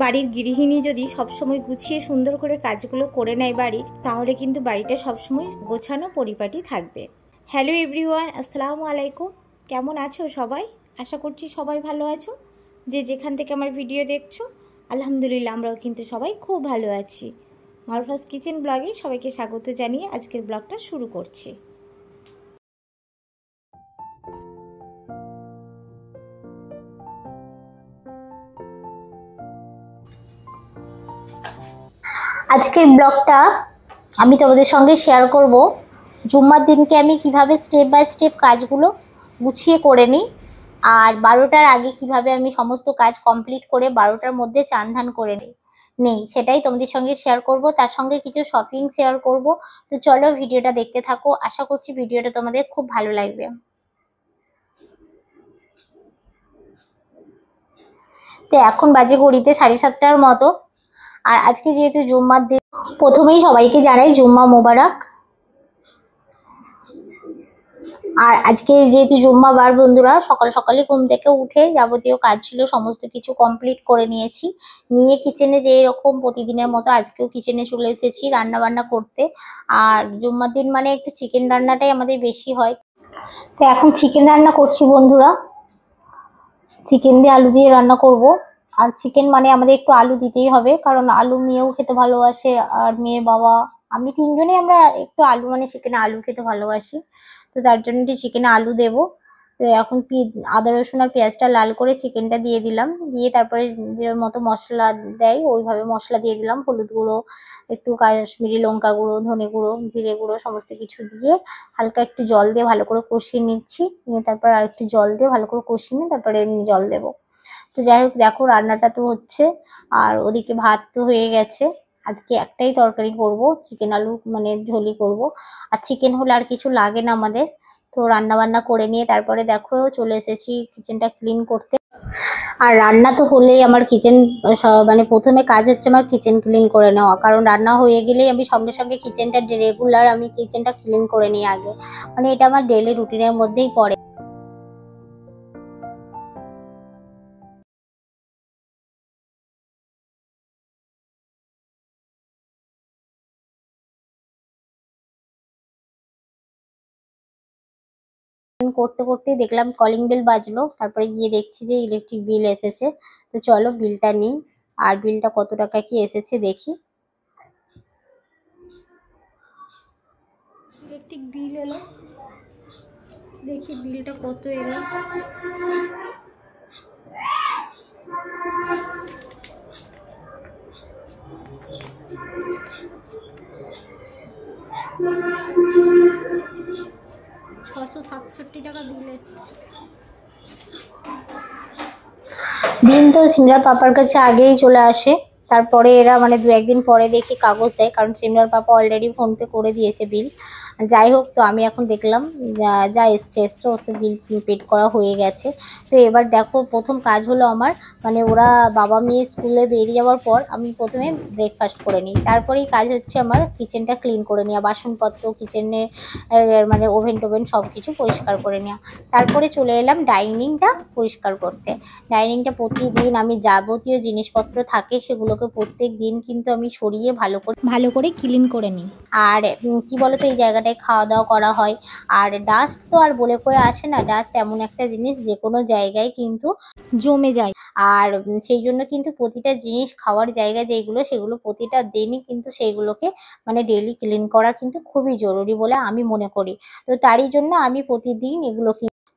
বাড়ির গৃহিণী যদি সবসময় গুছিয়ে সুন্দর করে কাজগুলো করে নেয় বাড়ির, তাহলে কিন্তু বাড়িটা সবসময় গোছানো পরিপাটি থাকবে। হ্যালো এভরিওয়ান, আসসালামু আলাইকুম। কেমন আছো সবাই? আশা করছি সবাই ভালো আছো। যে যেখান থেকে আমার ভিডিও দেখছো, আলহামদুলিল্লাহ আমরাও কিন্তু সবাই খুব ভালো আছি। মারুফাস কিচেন ব্লগে সবাইকে স্বাগত জানিয়ে আজকের ব্লগটা শুরু করছি। আজকের ব্লগটা আমি তোমাদের সঙ্গে শেয়ার করব জুম্মার দিনকে আমি কিভাবে স্টেপ বাই স্টেপ কাজগুলো গুছিয়ে করে নিই, আর 12টার আগে কিভাবে আমি সমস্ত কাজ কমপ্লিট করে 12টার মধ্যে চান ধান করে নেই সেটাই তোমাদের সঙ্গে শেয়ার করব। তার সঙ্গে কিছু শপিং শেয়ার করব। তো চলো ভিডিওটা দেখতে থাকো, আশা করছি ভিডিওটা তোমাদের খুব ভালো লাগবে। তো এখন বাজে ঘড়িতে 7:30টার মতো, আর আজকে যেহেতু জুম্মার দিন, প্রথমেই সবাইকে জানাই জুম্মা মোবারক। আর আজকে যেহেতু জুম্মাবার বন্ধুরা, সকাল সকালে ঘুম থেকে উঠে যাবতীয় কাজ ছিল সমস্ত কিছু কমপ্লিট করে নিয়েছি। নিয়ে কিচেনে যে এরকম প্রতিদিনের মতো আজকেও কিচেনে চলে এসেছি রান্না বান্না করতে। আর জুম্মার দিন মানে একটু চিকেন রান্নাটাই আমাদের বেশি হয়। তো এখন চিকেন রান্না করছি বন্ধুরা, চিকেন দিয়ে আলু দিয়ে রান্না করব। আর চিকেন মানে আমাদের একটু আলু দিতেই হবে, কারণ আলু মেয়েও খেতে ভালোবাসে, আর মেয়ের বাবা আমি তিনজনেই আমরা একটু আলু মানে চিকেনে আলু খেতে ভালোবাসি। তো তার জন্য চিকেনে আলু দেবো। তো এখন আদা রসুন আর পেঁয়াজটা লাল করে চিকেনটা দিয়ে দিলাম, দিয়ে তারপরে যে মতো মশলা দেয় ওইভাবে মশলা দিয়ে দিলাম। হলুদ গুঁড়ো, একটু কাশ্মীরি লঙ্কা গুঁড়ো, ধনে গুঁড়ো, জিরে গুঁড়ো সমস্ত কিছু দিয়ে হালকা একটু জল দিয়ে ভালো করে কষিয়ে নিচ্ছি। নিয়ে তারপর আর একটু জল দিয়ে ভালো করে কষিয়ে নিয়ে তারপরে এমনি জল দেবো। তো যাই হোক, দেখো রান্নাটা তো হচ্ছে, আর ওদিকে ভাত তো হয়ে গেছে। আজকে একটাই তরকারি করব, চিকেন আলু মানে ঝোলই করব। আর চিকেন হলে আর কিছু লাগে না আমাদের। তো রান্না বান্না করে নিয়ে তারপরে দেখো চলে এসেছি কিচেনটা ক্লিন করতে। আর রান্না তো হলেই আমার কিচেন মানে প্রথমে কাজ হচ্ছে আমার কিচেন ক্লিন করে নেওয়া, কারণ রান্না হয়ে গেলেই আমি সঙ্গে সঙ্গে কিচেনটা রেগুলার আমি কিচেনটা ক্লিন করে নিই আগে, মানে এটা আমার ডেইলি রুটিনের মধ্যেই পড়ে। করতে করতেই দেখলাম কলিং বেল বাজলো, তারপরে গিয়ে দেখছি যে ইলেকট্রিক বিল এসেছে। তো চলো বিলটা নিই, আর বিলটা কত টাকা কি এসেছে দেখি। ইলেকট্রিক বিল এলো, দেখি বিলটা কত এলো। টাকা বিল এসেছে। বিল তো সিমরার পাপার কাছে আগেই চলে আসে, তারপরে এরা মানে 2-1 দিন পরে দেখি কাগজ দেয়, কারণ সিমরার পাপা অলরেডি ফোনপে করে দিয়েছে বিল। যাই হোক, তো আমি এখন দেখলাম যা এসছে ওর তো বিল পেড করা হয়ে গেছে। তো এবার দেখো প্রথম কাজ হলো আমার, মানে ওরা বাবা মেয়ে স্কুলে বেরিয়ে যাওয়ার পর আমি প্রথমে ব্রেকফাস্ট করে নিই, তারপরেই কাজ হচ্ছে আমার কিচেনটা ক্লিন করে নেওয়া, বাসনপত্র কিচেনে মানে ওভেন টোভেন সব কিছু পরিষ্কার করে নেওয়া। তারপরে চলে এলাম ডাইনিংটা পরিষ্কার করতে। ডাইনিংটা প্রতিদিন আমি যাবতীয় জিনিসপত্র থাকে সেগুলোকে প্রত্যেক দিন কিন্তু আমি সরিয়ে ভালো করে ক্লিন করে নিই। আর কি বলতো, এই জায়গাটায় খাওয়া দাওয়া করা হয়, আর ডাস্ট তো আর বলে কয়ে আসে না। ডাস্ট এমন একটা জিনিস যে কোনো জায়গায় কিন্তু জমে যায়, আর সেই জন্য কিন্তু প্রতিটা জিনিস খাওয়ার জায়গা যেগুলো সেগুলো প্রতিটা দিনই কিন্তু সেইগুলোকে মানে ডেইলি ক্লিন করা কিন্তু খুবই জরুরি বলে আমি মনে করি। তো তারই জন্য আমি প্রতিদিন এগুলো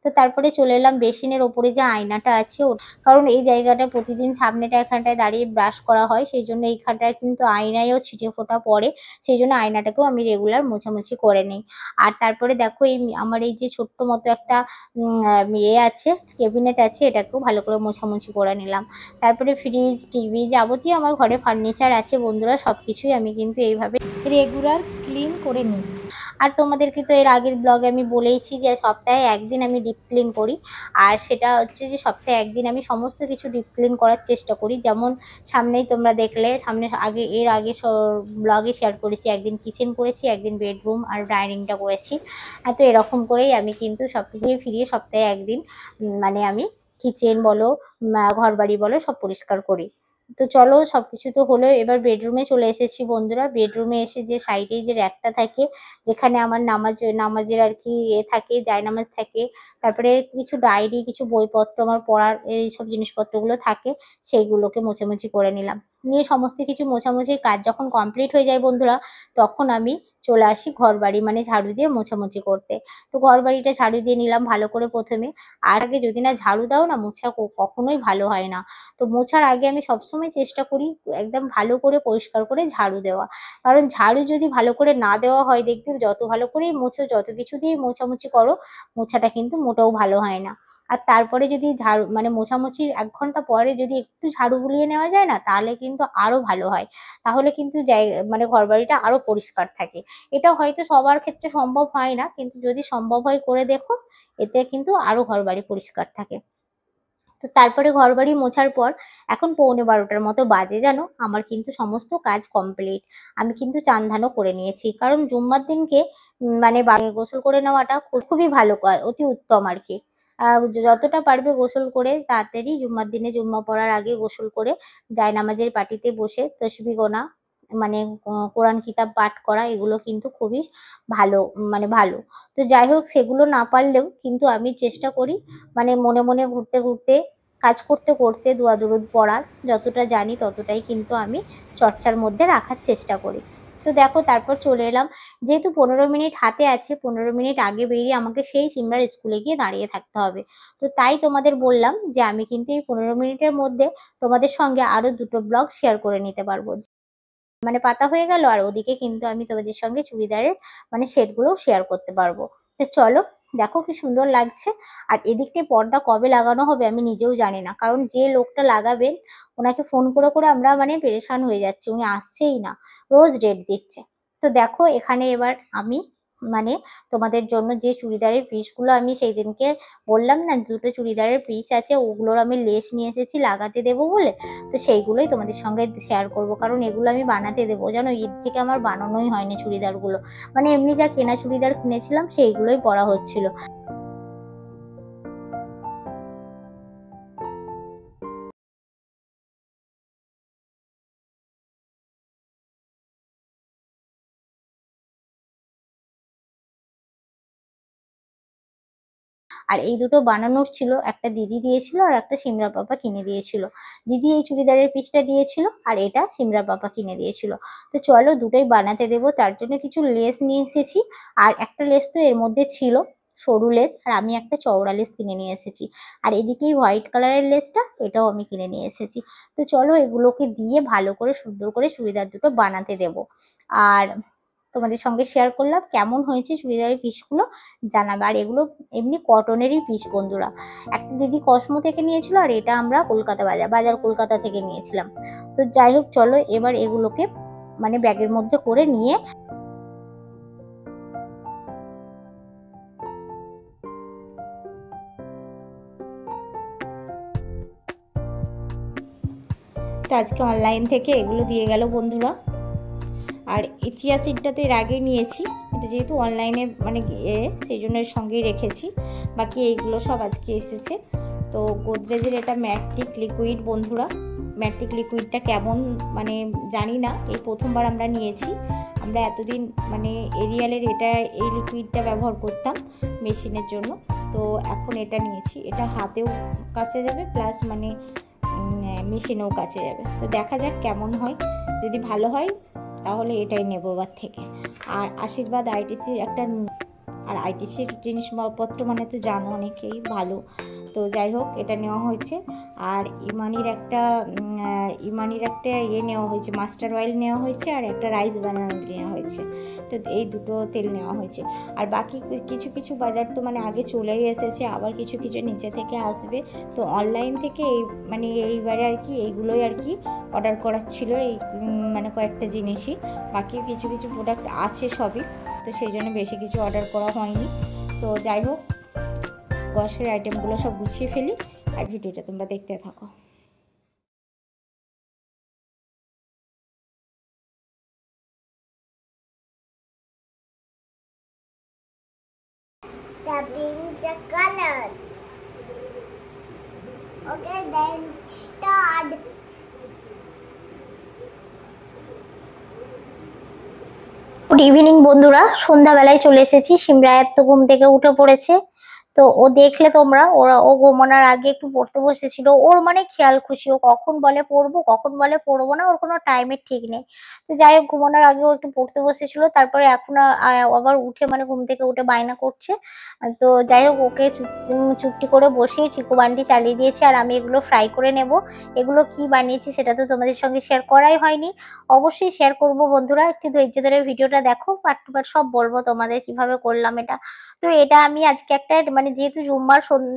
তো তারপরে চলে এলাম বেসিনের ওপরে যে আয়নাটা আছে, কারণ এই জায়গাটায় প্রতিদিন সামনেটা এখানটায় দাঁড়িয়ে ব্রাশ করা হয়, সেই জন্য এইখানটায় কিন্তু আয়নায়ও ছিটে ফোঁটা পড়ে, সেই জন্য আয়নাটাকেও আমি রেগুলার মোছামুছি করে নিই। আর তারপরে দেখো এই আমার এই যে ছোট্ট মতো একটা আছে ক্যাবিনেট আছে, এটাকেও ভালো করে মোছামুছি করে নিলাম। তারপরে ফ্রিজ টিভি যাবতীয় আমার ঘরে ফার্নিচার আছে বন্ধুরা, সব কিছুই আমি কিন্তু এইভাবে রেগুলার ক্লিন করে নিই। আর তোমাদেরকে তো এর আগের ব্লগে আমি বলেইছি যে সপ্তাহে 1 দিন আমি ডিপ ক্লিন করি, আর সেটা হচ্ছে যে সপ্তাহে 1 দিন আমি সমস্ত কিছু ডিপ ক্লিন করার চেষ্টা করি। যেমন সামনেই তোমরা দেখলে, এর আগে ব্লগে শেয়ার করেছি, 1 দিন কিচেন করেছি, 1 দিন বেডরুম আর ডাইনিংটা করেছি। তো এরকম করেই আমি কিন্তু সব দিয়ে ফিরিয়ে সপ্তাহে 1 দিন মানে আমি কিচেন বলো ঘর বাড়ি বলো সব পরিষ্কার করি। তো চলো সবকিছু তো হলো, এবার বেডরুমে চলে এসেছি বন্ধুরা। বেডরুমে এসে যে সাইডেই যে র্যাকটা থাকে, যেখানে আমার নামাজের আর কি থাকে, জায়নামাজ থাকে, তারপরে কিছু ডায়েরি, কিছু বইপত্র আমার পড়ার এইসব জিনিসপত্রগুলো থাকে, সেইগুলোকে মোছামুছি করে নিলাম। নিয়ে সমস্ত কিছু মোছামুছির কাজ যখন কমপ্লিট হয়ে যায় বন্ধুরা, তখন আমি চলে আসি ঘরবাড়ি মানে ঝাড়ু দিয়ে মোছামুছি করতে। তো ঘরবাড়িটা ঝাড়ু দিয়ে নিলাম ভালো করে প্রথমে। আর আগে যদি না ঝাড়ু দাও না, মোছা কখনোই ভালো হয় না। তো মোছার আগে আমি সবসময় চেষ্টা করি একদম ভালো করে পরিষ্কার করে ঝাড়ু দেওয়া। কারণ ঝাড়ু যদি ভালো করে না দেওয়া হয়, দেখবে যত ভালো করেই মোছো, যত কিছু দিয়েই মোছামুছি করো, মোছাটা কিন্তু মোটেও ভালো হয় না। আর তারপরে যদি ঝাড়ু মানে মোছামুছির ১ ঘন্টা পরে যদি একটু ঝাড়ু বুলিয়ে নেওয়া যায় না, তাহলে কিন্তু আরো ভালো হয়। তাহলে কিন্তু মানে ঘরবাড়িটা আরো পরিষ্কার থাকে। এটা হয়তো সবার ক্ষেত্রে সম্ভব হয় না, কিন্তু যদি সম্ভব হয় করে দেখো, এতে কিন্তু আরো ঘরবাড়ি পরিষ্কার থাকে। তো তারপরে ঘরবাড়ি মোছার পর এখন ১১:৪০টার মতো বাজে জানো, আমার কিন্তু সমস্ত কাজ কমপ্লিট। আমি কিন্তু চান ধানও করে নিয়েছি, কারণ জুম্মার দিনকে মানে গোসল করে নেওয়াটা খুবই ভালো কাজ, অতি উত্তম আর কি। যতটা পারবে গোসল করে তাড়াতাড়ি জুম্মার দিনে, জুম্মা পড়ার আগে গোসল করে জায়নামাজের পাটিতে বসে তসবিহ গোনা, মানে কোরআন কিতাব পাঠ করা, এগুলো কিন্তু খুবই ভালো, মানে ভালো। তো যাই হোক, সেগুলো না পারলেও কিন্তু আমি চেষ্টা করি মানে মনে মনে ঘুরতে ঘুরতে, কাজ করতে করতে দোয়া দুরুদ পড়ার যতটা জানি ততটাই কিন্তু আমি চর্চার মধ্যে রাখার চেষ্টা করি। তো দেখো তারপর চলে এলাম, যেহেতু ১৫ মিনিট হাতে আছে, ১৫ মিনিট আগে বেরিয়ে আমাকে সেই সিমরার স্কুলে গিয়ে দাঁড়িয়ে থাকতে হবে। তো তাই তোমাদের বললাম যে আমি কিন্তু এই ১৫ মিনিটের মধ্যে তোমাদের সঙ্গে আরো ২টো ব্লগ শেয়ার করে নিতে পারবো, মানে পাতা হয়ে গেল, আর ওদিকে কিন্তু আমি তোমাদের সঙ্গে চুড়িদারের মানে সেটগুলোও শেয়ার করতে পারবো। তো চলো, দেখো কি সুন্দর লাগছে। আর এদিকটায় পর্দা কবে লাগানো হবে আমি নিজেও জানি না, কারণ যে লোকটা লাগাবেন ওনাকে ফোন করে করে আমরা মানে পেরেশান হয়ে যাচ্ছি, উনি আসছেই না, রোজ ডেট দিচ্ছে। তো দেখো এখানে এবার আমি মানে তোমাদের জন্য যে চুড়িদারের পিসগুলো আমি সেই দিনকে বললাম না, 2টো চুড়িদারের পিস আছে, ওগুলোর আমি লেস নিয়ে এসেছি লাগাতে দেবো বলে। তো সেইগুলোই তোমাদের সঙ্গে শেয়ার করব, কারণ এগুলো আমি বানাতে দেবো জানো, ঈদ থেকে আমার বানানোই হয়নি চুড়িদারগুলো, মানে এমনি যা কেনা চুড়িদার কিনেছিলাম সেইগুলোই পরা হচ্ছিল। আর এই দুটো বানানোর ছিল, একটা দিদি দিয়েছিল আর একটা সিমরা পাপা কিনে দিয়েছিল। দিদি এই চুড়িদারের পিসটা দিয়েছিল আর এটা সিমরা পাপা কিনে দিয়েছিল। তো চলো দুটোই বানাতে দেবো, তার জন্য কিছু লেস নিয়ে এসেছি। আর একটা লেস তো এর মধ্যে ছিল, সরু লেস, আর আমি একটা চওড়া লেস কিনে নিয়ে এসেছি। আর এদিকেই হোয়াইট কালারের লেসটা, এটাও আমি কিনে নিয়ে এসেছি। তো চলো এগুলোকে দিয়ে ভালো করে সুন্দর করে চুড়িদার দুটো বানাতে দেবো। আর তোমাদের সঙ্গে শেয়ার করলাম কেমন হয়েছে চুড়িদারের পিসগুলো, জানাবে। আর এগুলো এমনি কটনেরই পিস বন্ধুরা, একটা দিদি কসমো থেকে নিয়েছিল, আর এটা আমরা কলকাতা বাজার কলকাতা থেকে নিয়েছিলাম। তো যাই হোক চলো এবার এগুলোকে মানে ব্যাগের মধ্যে করে নিয়ে, তো আজকে অনলাইন থেকে এগুলো দিয়ে গেল বন্ধুরা। আর এই চিয়া সিডটা তো এর আগেই নিয়েছি, এটা যেহেতু অনলাইনে মানে সেই জন্য এর সঙ্গেই রেখেছি। বাকি এইগুলো সব আজকে এসেছে। তো গোদরেজের এটা ম্যাটিক লিকুইড বন্ধুরা, ম্যাটিক লিকুইডটা কেমন মানে জানি না, এই প্রথমবার আমরা নিয়েছি। আমরা এতদিন মানে এরিয়ালের এটা এই লিকুইডটা ব্যবহার করতাম মেশিনের জন্য, তো এখন এটা নিয়েছি। এটা হাতেও কাচে যাবে প্লাস মানে মেশিনেও কাচে যাবে। তো দেখা যাক কেমন হয়, যদি ভালো হয় তাহলে এটাই নেব এবার থেকে। আর আশীর্বাদ আইটিসির একটা, আর আইটিসির জিনিসপত্র মানে তো জানো অনেকেই ভালো। তো যাই হোক এটা নেওয়া হয়েছে। আর ইমানির একটা নেওয়া হয়েছে, মাস্টার অয়েল নেওয়া হয়েছে, আর একটা রাইস বানানো নেওয়া হয়েছে। তো এই দুটো তেল নেওয়া হয়েছে। আর বাকি কিছু কিছু বাজার তো মানে আগে চলেই এসেছে, আবার কিছু কিছু নিচে থেকে আসবে। তো অনলাইন থেকে এই মানে এইবারে আর কি এইগুলোই আর কি অর্ডার করার ছিল, এই মানে কয়েকটা জিনিসই। বাকি কিছু কিছু প্রোডাক্ট আছে সবই, তো সেই জন্য বেশি কিছু অর্ডার করা হয়নি। তো যাই হোক গ্রসারি আইটেমগুলো সব গুছিয়ে ফেলি, আর ভিডিওটা তোমরা দেখতে থাকো। Tapping the colors. Okay, then start. Good evening বন্ধুরা, সন্ধ্যাবেলায় চলে এসেছি। সিমরায়াত তো ঘুম থেকে উঠে পড়েছে। তো ও দেখলে তোমরা, ও ঘুমানোর আগে একটু পড়তে বসেছিল। ওর মানে খেয়াল খুশি, ও কখন বলে পড়বো কখন বলে পড়বো না, ওর কোনো টাইমের ঠিক নেই। তো যাই হোক, ঘুমানোর আগে ও একটু পড়তে বসেছিল, তারপরে এখন আবার উঠে মানে ঘুম থেকে উঠে বায়না করছে। তো যাই হোক, ওকে চুপটি করে বসিয়ে চিকু বান্ডি চালিয়ে দিয়েছি। আর আমি এগুলো ফ্রাই করে নেব। এগুলো কি বানিয়েছি সেটা তো তোমাদের সঙ্গে শেয়ার করাই হয়নি, অবশ্যই শেয়ার করব বন্ধুরা। একটু ধৈর্য ধরে ভিডিওটা দেখো, পার্ট টু পার্ট সব বলবো তোমাদের কিভাবে করলাম এটা। তো এটা আমি আজকে একটা মানে যেহেতু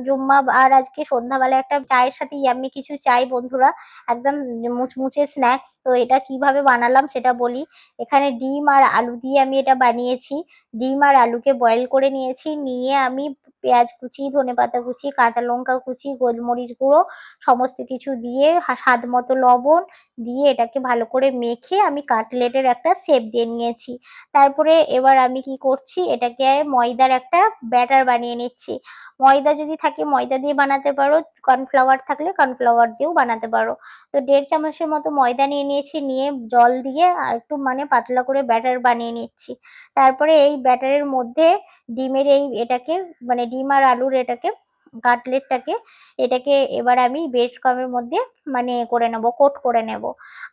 জুম্মা আর আজকে সন্ধ্যাবেলা একটা চায়ের সাথে ইয়াম্মি কিছু চাই বন্ধুরা, একদম মুচমুচে স্ন্যাক্স। তো এটা কিভাবে বানালাম সেটা বলি। এখানে ডিম আর আলু দিয়ে আমি এটা বানিয়েছি। ডিম আর আলুকে বয়েল করে নিয়েছি, নিয়ে আমি পেঁয়াজ কুচি, ধনেপাতা কুচি, কাঁচা লঙ্কা কুচি, গোলমরিচ গুঁড়ো সমস্ত কিছু দিয়ে স্বাদ মতো লবণ দিয়ে এটাকে ভালো করে মেখে আমি কাটলেটের একটা শেপ দিয়ে নিয়েছি। তারপরে এবার আমি কি করছি, এটাকে ময়দার একটা ব্যাটার বানিয়ে নিচ্ছি। ময়দা যদি থাকে ময়দা দিয়ে বানাতে পারো, কর্নফ্লাওয়ার থাকলে কর্নফ্লাওয়ার দিয়েও বানাতে পারো। তো 1.5 চামচের মতো ময়দা নিয়ে নিয়েছি, নিয়ে জল দিয়ে আর একটু মানে পাতলা করে ব্যাটার বানিয়ে নিচ্ছি। তারপরে এই ব্যাটারের মধ্যে ডিমের এটাকে মানে ডিম আর আলুর এটাকে কাটলেটটাকে এটাকে এবার আমি ব্রেড ক্রামের মধ্যে মানে করে নেব, কোট করে নেব।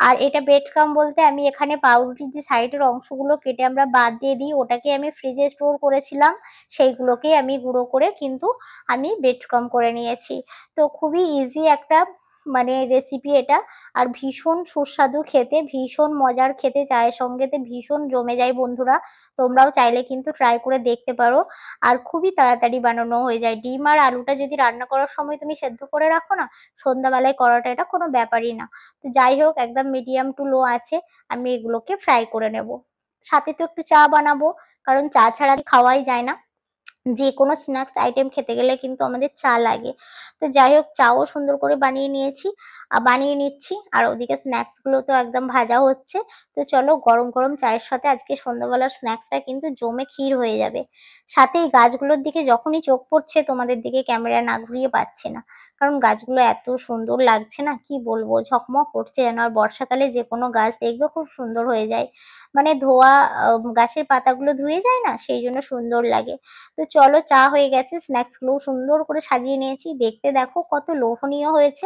আর এটা ব্রেড ক্রাম বলতে আমি এখানে পাউরুটির যে সাইডের অংশগুলো কেটে আমরা বাদ দিয়ে দিই, ওটাকে আমি ফ্রিজে স্টোর করেছিলাম, সেইগুলোকে আমি গুঁড়ো করে কিন্তু আমি ব্রেড ক্রাম করে নিয়েছি। তো খুবই ইজি একটা মানে রেসিপি এটা। আর ভীষণ সুস্বাদু খেতে, ভীষণ মজার খেতে, চায়ের সঙ্গেতে ভীষণ জমে যায় বন্ধুরা। তোমরাও চাইলে কিন্তু ট্রাই করে দেখতে পারো। আর খুবই তাড়াতাড়ি বানানো হয়ে যায়। ডিম আর আলুটা যদি রান্না করার সময় তুমি সেদ্ধ করে রাখো না, সন্ধ্যাবেলায় করাটা এটা কোনো ব্যাপারই না। তো যাই হোক, একদম মিডিয়াম টু লো আছে আমি এগুলোকে ফ্রাই করে নেব। সাথে তো একটু চা বানাবো, কারণ চা ছাড়া খাওয়াই যায় না। যে কোনো স্ন্যাক্স আইটেম খেতে গেলে কিন্তু আমাদের চা লাগে। তো যাই হোক, চাও সুন্দর করে বানিয়ে নিচ্ছি। আর ওদিকে স্ন্যাক্স গুলো তো একদম ভাজা হচ্ছে। তো চলো, গরম গরম চায়ের সাথে আজকে সন্ধ্যাবেলার স্ন্যাক্সটা কিন্তু জমে ক্ষীর হয়ে যাবে। সাথে এই গাছগুলোর দিকে যখনই চোখ পড়ছে, তোমাদের দিকে ক্যামেরা না ঘুরিয়ে পাচ্ছে না, কারণ গাছগুলো এত সুন্দর লাগছে না, কি বলবো, ঝকমক করছে যেন। আর বর্ষাকালে যে কোনো গাছ দেখবে খুব সুন্দর হয়ে যায়, মানে ধোয়া গাছের পাতাগুলো ধুয়ে যায় না, সেই জন্য সুন্দর লাগে। তো চলো, চা হয়ে গেছে, স্ন্যাক্স গুলো সুন্দর করে সাজিয়ে নিয়েছি। দেখতে দেখো কত লোভনীয় হয়েছে,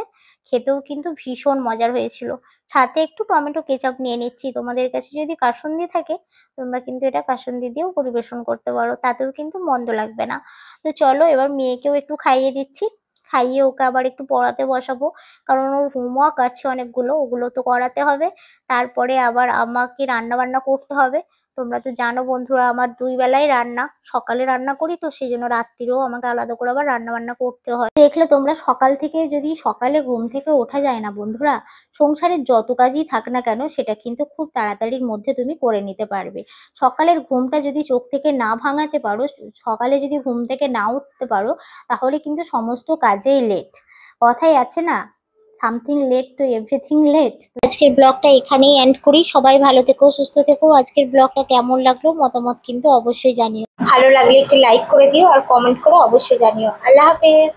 খেতেও কিন্তু ভীষণ মজার হয়েছিল। সাথে একটু টমেটো কেচাপ নিয়ে নিচ্ছি। তোমাদের কাছে যদি কাসুন্দি থাকে, তোমরা কিন্তু এটা কাসুন্দি দিয়েও পরিবেশন করতে পারো, তাতেও কিন্তু মন্দ লাগবে না। তো চলো, এবার মেয়েকেও একটু খাইয়ে দিচ্ছি। খাইয়ে ওকে আবার একটু পড়াতে বসাবো, কারণ ওর হোমওয়ার্ক আছে অনেকগুলো, ওগুলো তো করাতে হবে। তারপরে আবার আমাকে রান্না বান্না করতে হবে। তোমরা তো জানো বন্ধুরা, আমার 2 বেলাই রান্না, সকালে রান্না করি, তো সেই জন্য রাত্রিরেও আমাকে আলাদা করে আবার রান্না বান্না করতে হয়। দেখলে তোমরা, সকাল থেকে যদি সকালে ঘুম থেকে ওঠা যায় না বন্ধুরা, সংসারের যত কাজই থাক না কেন সেটা কিন্তু খুব তাড়াতাড়ির মধ্যে তুমি করে নিতে পারবে। সকালের ঘুমটা যদি চোখ থেকে না ভাঙাতে পারো, সকালে যদি ঘুম থেকে না উঠতে পারো, তাহলে কিন্তু সমস্ত কাজেই লেট। কথাই আছে না, সামথিং লেট তো এভরিথিং লেট। আজকের ব্লগটা এখানেই এন্ড করি। সবাই ভালো থেকো, সুস্থ থেকো। আজকের ব্লগটা কেমন লাগলো মতামত কিন্তু অবশ্যই জানিও। ভালো লাগলে একটু লাইক করে দিও, আর কমেন্ট করে অবশ্যই জানিও। আল্লাহ হাফেজ।